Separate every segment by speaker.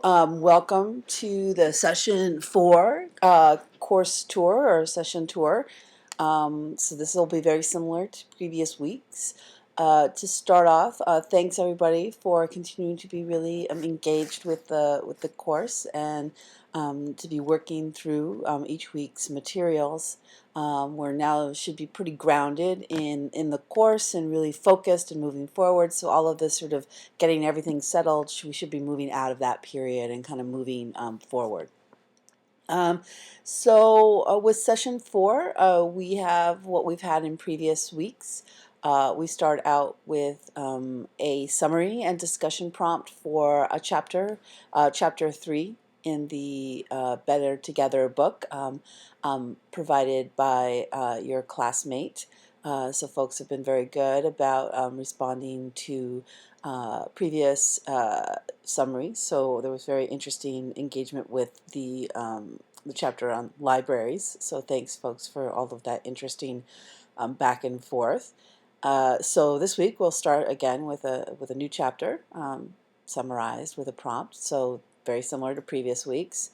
Speaker 1: Welcome to the session 4 course tour or session tour. So this will be very similar to previous weeks. To start off, thanks everybody for continuing to be really engaged with the course and to be working through each week's materials. We're now should be pretty grounded in the course and really focused and moving forward. So all of this sort of getting everything settled, we should be moving out of that period and kind of moving forward. With session 4, we have what we've had in previous weeks. We start out with a summary and discussion prompt for a chapter, chapter 3 in the Better Together book, provided by your classmate. So folks have been very good about responding to previous summaries. So there was very interesting engagement with the chapter on libraries. So thanks, folks, for all of that interesting back and forth. So this week we'll start again with a new chapter summarized with a prompt. So very similar to previous weeks.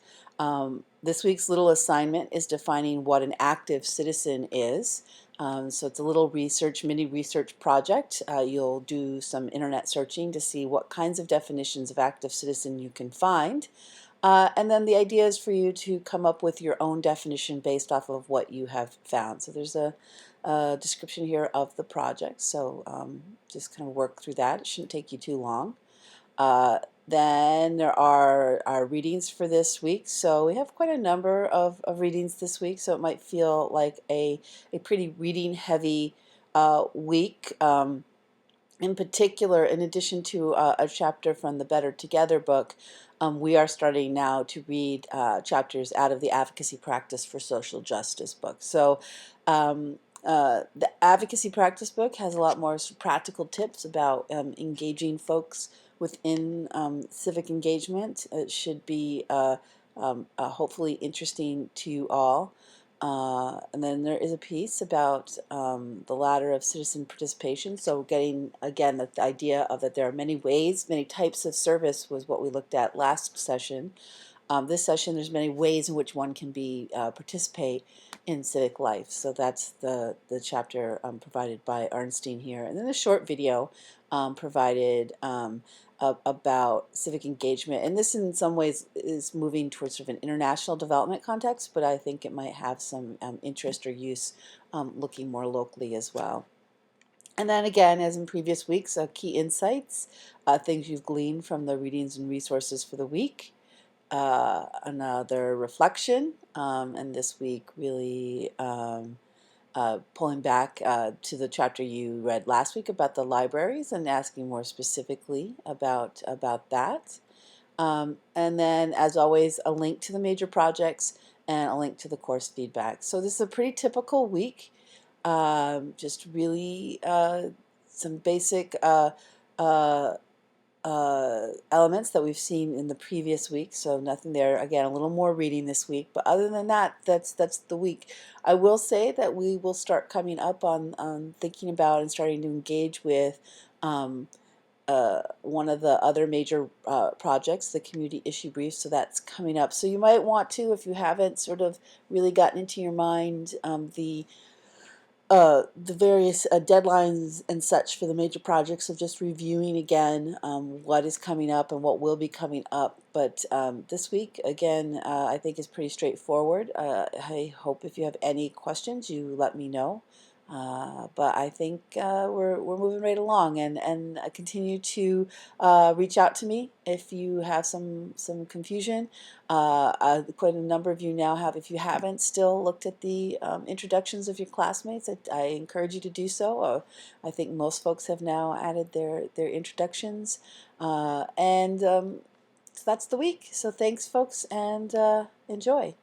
Speaker 1: This week's little assignment is defining what an active citizen is. So it's a little mini research project. You'll do some internet searching to see what kinds of definitions of active citizen you can find. And then the idea is for you to come up with your own definition based off of what you have found. So there's a description here of the project. So just kind of work through that. It shouldn't take you too long. Then there are our readings for this week. So we have quite a number of readings this week. So it might feel like a pretty reading heavy week. In particular, in addition to a chapter from the Better Together book, we are starting now to read chapters out of the Advocacy Practice for Social Justice book. So the Advocacy Practice book has a lot more practical tips about engaging folks within civic engagement. It should be hopefully interesting to you all. And then there is a piece about the ladder of citizen participation. So getting, again, the idea of that there are many ways, many types of service was what we looked at last session. This session, there's many ways in which one can participate in civic life. So that's the chapter provided by Arnstein here. And then a short video provided about civic engagement. And this in some ways is moving towards sort of an international development context, but I think it might have some interest or use looking more locally as well. And then again, as in previous weeks, key insights, things you've gleaned from the readings and resources for the week. Another reflection, and this week really pulling back to the chapter you read last week about the libraries and asking more specifically about that. And then, as always, a link to the major projects and a link to the course feedback. So this is a pretty typical week. Just really some basic elements that we've seen in the previous week, so nothing there. Again, a little more reading this week, but other than that, that's the week. I will say that we will start coming up on thinking about and starting to engage with one of the other major projects, the community issue brief, so that's coming up. So you might want to, if you haven't sort of really gotten into your mind the various deadlines and such for the major projects of just reviewing again what is coming up and what will be coming up. But this week, again, I think is pretty straightforward. I hope if you have any questions, you let me know. But I think we're moving right along, and continue to reach out to me if you have some confusion. Quite a number of you now have. If you haven't still looked at the introductions of your classmates, I encourage you to do so. I think most folks have now added their introductions, so that's the week. So thanks, folks, and enjoy.